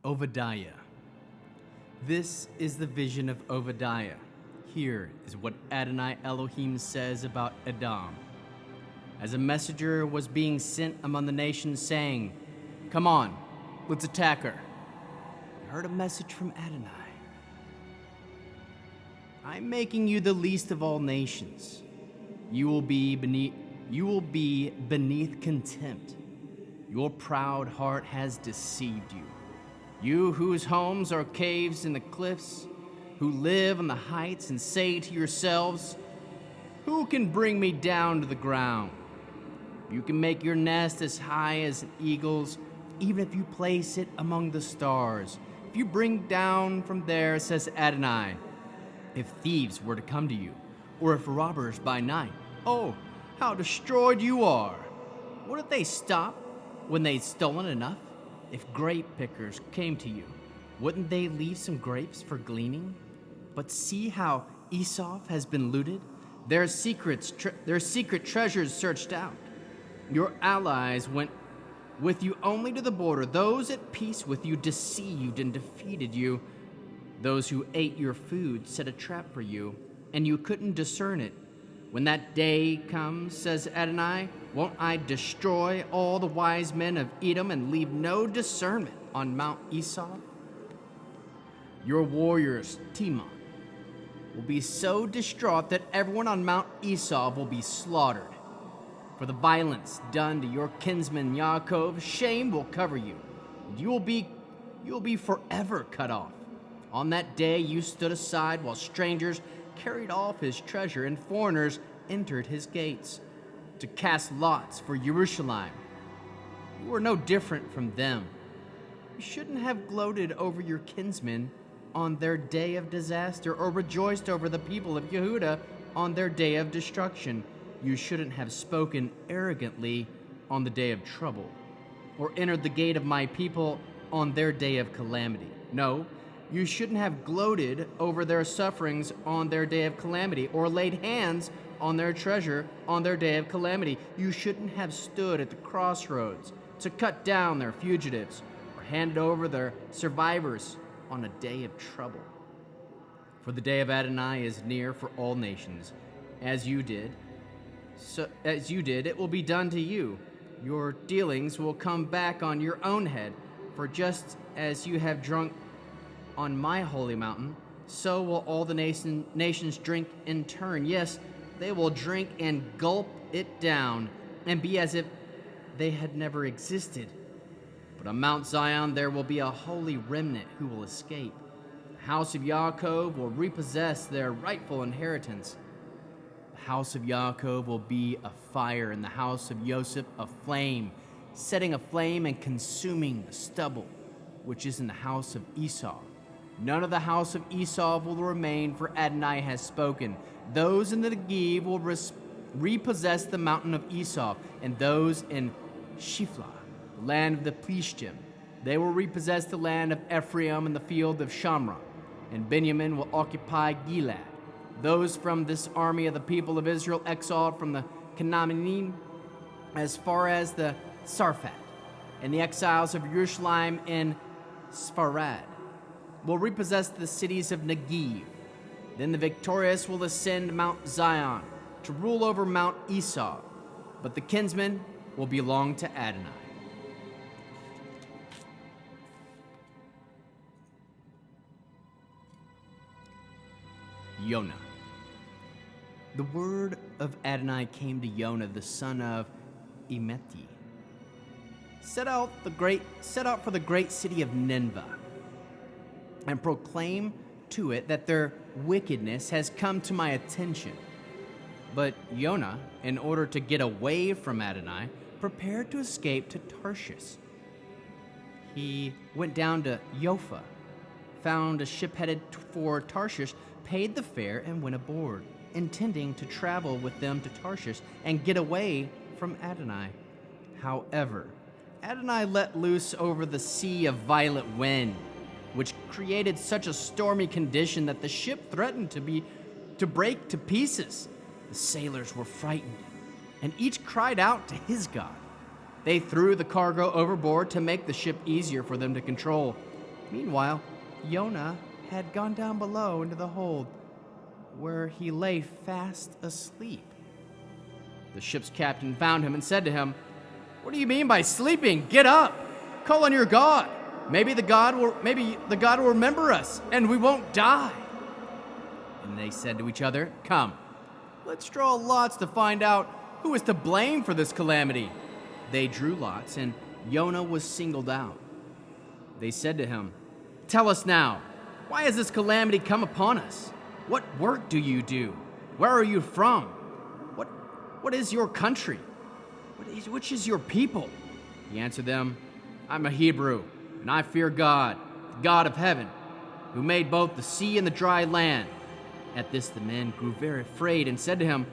Obadiah. This is the vision of Obadiah. Here is what Adonai Elohim says about Edom. As a messenger was being sent among the nations, saying, "Come on, let's attack her," I heard a message from Adonai. I'm making you the least of all nations. You will be beneath contempt. Your proud heart has deceived you. You whose homes are caves in the cliffs, who live on the heights and say to yourselves, "Who can bring me down to the ground?" You can make your nest as high as an eagle's, even if you place it among the stars. If you bring down from there, says Adonai, if thieves were to come to you, or if robbers by night, oh, how destroyed you are! Wouldn't they stop when they'd stolen enough? If grape pickers came to you, wouldn't they leave some grapes for gleaning? But see how Esau has been looted, their secret treasures searched out. Your allies went with you only to the border. Those at peace with you deceived and defeated you. Those who ate your food set a trap for you, and you couldn't discern it. When that day comes, says Adonai, won't I destroy all the wise men of Edom and leave no discernment on Mount Esau? Your warriors, Timon, will be so distraught that everyone on Mount Esau will be slaughtered. For the violence done to your kinsman Yaakov, shame will cover you, and you will be forever cut off. On that day you stood aside while strangers carried off his treasure and foreigners entered his gates to cast lots for Jerusalem. You were no different from them. You shouldn't have gloated over your kinsmen on their day of disaster or rejoiced over the people of Yehuda on their day of destruction. You shouldn't have spoken arrogantly on the day of trouble or entered the gate of my people on their day of calamity. No, you shouldn't have gloated over their sufferings on their day of calamity, or laid hands on their treasure on their day of calamity. You shouldn't have stood at the crossroads to cut down their fugitives, or handed over their survivors on a day of trouble. For the day of Adonai is near for all nations. As you did, it will be done to you. Your dealings will come back on your own head, for just as you have drunk on my holy mountain, so will all the nations drink in turn. Yes, they will drink and gulp it down, and be as if they had never existed. But on Mount Zion there will be a holy remnant who will escape. The house of Yaakov will repossess their rightful inheritance. The house of Yaakov will be a fire, and the house of Joseph a flame, setting aflame and consuming the stubble, which is in the house of Esau. None of the house of Esau will remain, for Adonai has spoken. Those in the Negev will repossess the mountain of Esau, and those in Shifla, the land of the Plishtim, they will repossess the land of Ephraim and the field of Shamra, and Benjamin will occupy Gilead. Those from this army of the people of Israel exiled from the Canaanim as far as the Sarfat, and the exiles of Jerusalem in Sfarad will repossess the cities of Negev. Then the victorious will ascend Mount Zion to rule over Mount Esau, but the kinsmen will belong to Adonai. Jonah. The word of Adonai came to Jonah, the son of Amittai. Set out for the great city of Nineveh, and proclaim to it that their wickedness has come to my attention. But Jonah, in order to get away from Adonai, prepared to escape to Tarshish. He went down to Joppa, found a ship headed for Tarshish, paid the fare, and went aboard, intending to travel with them to Tarshish and get away from Adonai. However, Adonai let loose over the sea a violent wind, which created such a stormy condition that the ship threatened to break to pieces. The sailors were frightened, and each cried out to his God. They threw the cargo overboard to make the ship easier for them to control. Meanwhile, Jonah had gone down below into the hold, where he lay fast asleep. The ship's captain found him and said to him, "What do you mean by sleeping? Get up! Call on your God. Maybe the God will remember us, and we won't die." And they said to each other, "Come, let's draw lots to find out who is to blame for this calamity." They drew lots, and Jonah was singled out. They said to him, "Tell us now, why has this calamity come upon us? What work do you do? Where are you from? What is your country? Which is your people?" He answered them, "I'm a Hebrew, and I fear God, the God of heaven, who made both the sea and the dry land." At this the men grew very afraid and said to him,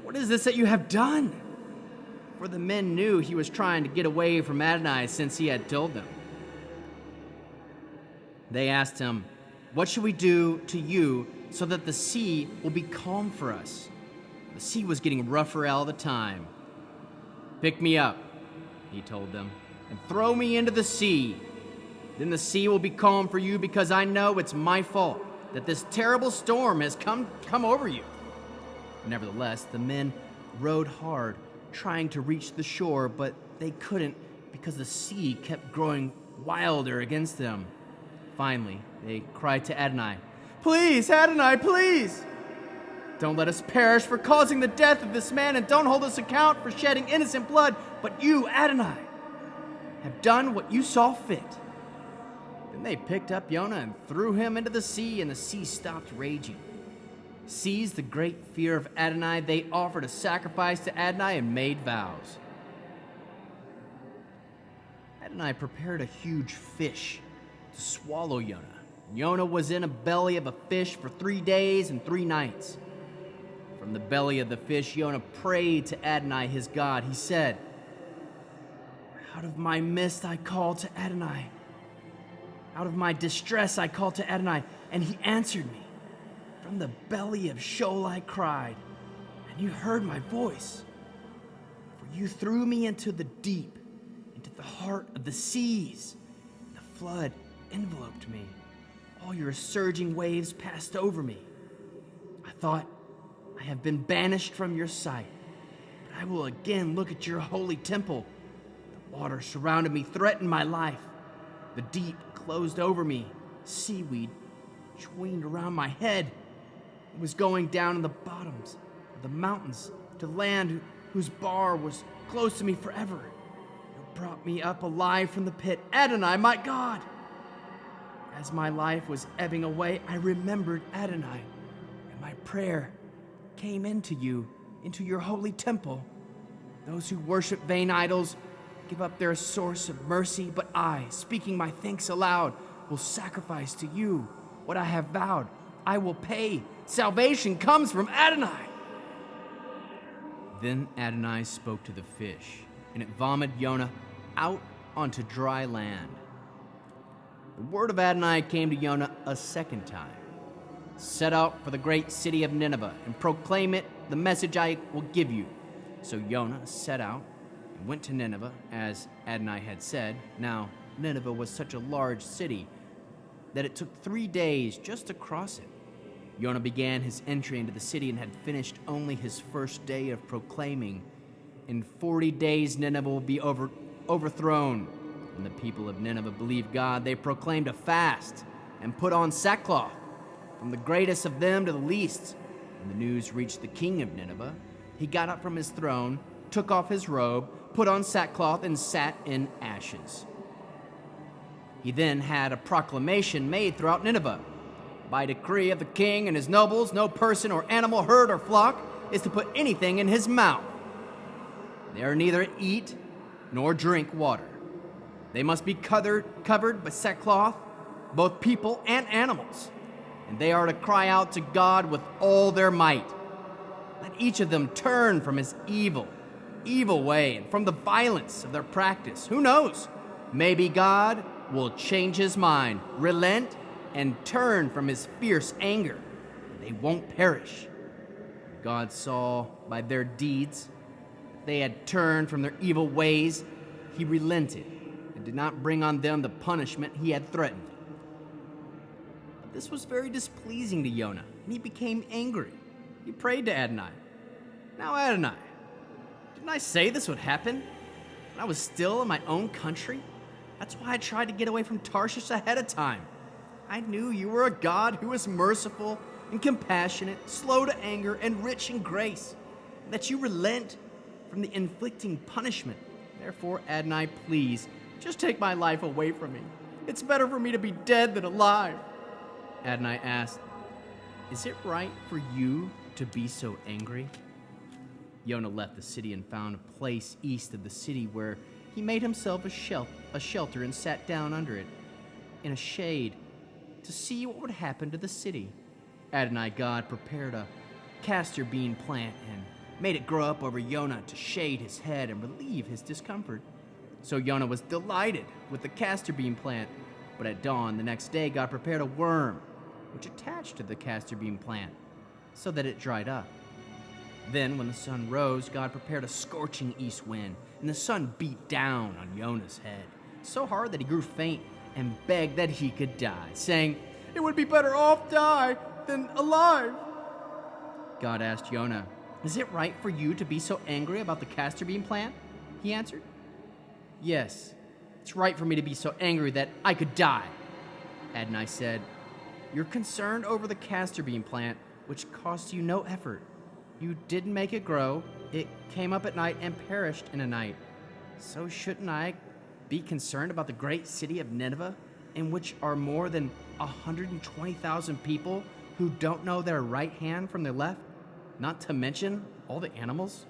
"What is this that you have done?" For the men knew he was trying to get away from Adonai, since he had told them. They asked him, "What should we do to you so that the sea will be calm for us?" The sea was getting rougher all the time. "Pick me up," he told them, "and throw me into the sea. Then the sea will be calm for you, because I know it's my fault that this terrible storm has come over you." Nevertheless, the men rowed hard, trying to reach the shore, but they couldn't because the sea kept growing wilder against them. Finally, they cried to Adonai, "Please, Adonai, please! Don't let us perish for causing the death of this man, and don't hold us account for shedding innocent blood, but you, Adonai, have done what you saw fit." Then they picked up Jonah and threw him into the sea, and the sea stopped raging. Seized the great fear of Adonai, they offered a sacrifice to Adonai and made vows. Adonai prepared a huge fish to swallow Jonah. Jonah was in the belly of a fish for 3 days and 3 nights. From the belly of the fish, Jonah prayed to Adonai, his God. He said, "Out of my midst I called to Adonai. Out of my distress I called to Adonai, and he answered me. From the belly of Sheol I cried, and you heard my voice. For you threw me into the deep, into the heart of the seas. The flood enveloped me. All your surging waves passed over me. I thought, I have been banished from your sight, but I will again look at your holy temple. The water surrounded me, threatened my life. The deep closed over me. Seaweed twined around my head. It was going down in the bottoms of the mountains to land whose bar was close to me forever. You brought me up alive from the pit. Adonai, my God! As my life was ebbing away, I remembered Adonai, and my prayer came into you, into your holy temple. Those who worship vain idols give up their source of mercy, but I, speaking my thanks aloud, will sacrifice to you what I have vowed. I will pay. Salvation comes from Adonai." Then Adonai spoke to the fish, and it vomited Jonah out onto dry land. The word of Adonai came to Jonah a second time. "Set out for the great city of Nineveh and proclaim it the message I will give you." So Jonah set out and went to Nineveh, as Adonai had said. Now Nineveh was such a large city that it took 3 days just to cross it. Jonah began his entry into the city and had finished only his first day of proclaiming, "In 40 days Nineveh will be overthrown." When the people of Nineveh believed God, they proclaimed a fast and put on sackcloth, from the greatest of them to the least. When the news reached the king of Nineveh, he got up from his throne, took off his robe, put on sackcloth, and sat in ashes. He then had a proclamation made throughout Nineveh. By decree of the king and his nobles, no person or animal, herd or flock is to put anything in his mouth. They are neither eat nor drink water. They must be covered by sackcloth, both people and animals, and they are to cry out to God with all their might. Let each of them turn from his evil way and from the violence of their practice. Who knows? Maybe God will change his mind, relent, and turn from his fierce anger. They won't perish. God saw by their deeds that they had turned from their evil ways. He relented and did not bring on them the punishment he had threatened. This was very displeasing to Jonah, and he became angry. He prayed to Adonai. Now Adonai, didn't I say this would happen when I was still in my own country? That's why I tried to get away from Tarshish ahead of time. I knew you were a God who was merciful and compassionate, slow to anger, and rich in grace, and that you relent from the inflicting punishment. Therefore, Adonai, please, just take my life away from me. It's better for me to be dead than alive. Adonai asked, is it right for you to be so angry? Jonah left the city and found a place east of the city where he made himself a shelter and sat down under it in a shade to see what would happen to the city. Adonai God prepared a castor bean plant and made it grow up over Jonah to shade his head and relieve his discomfort. So Jonah was delighted with the castor bean plant, but at dawn the next day God prepared a worm which attached to the castor bean plant so that it dried up. Then when the sun rose, God prepared a scorching east wind, and the sun beat down on Jonah's head so hard that he grew faint and begged that he could die, saying, "It would be better off die than alive." God asked Jonah, "Is it right for you to be so angry about the castor bean plant?" He answered, "Yes, it's right for me to be so angry that I could die." Adonai said, "You're concerned over the castor bean plant, which cost you no effort. You didn't make it grow. It came up at night and perished in a night. So shouldn't I be concerned about the great city of Nineveh, in which are more than 120,000 people who don't know their right hand from their left, not to mention all the animals?"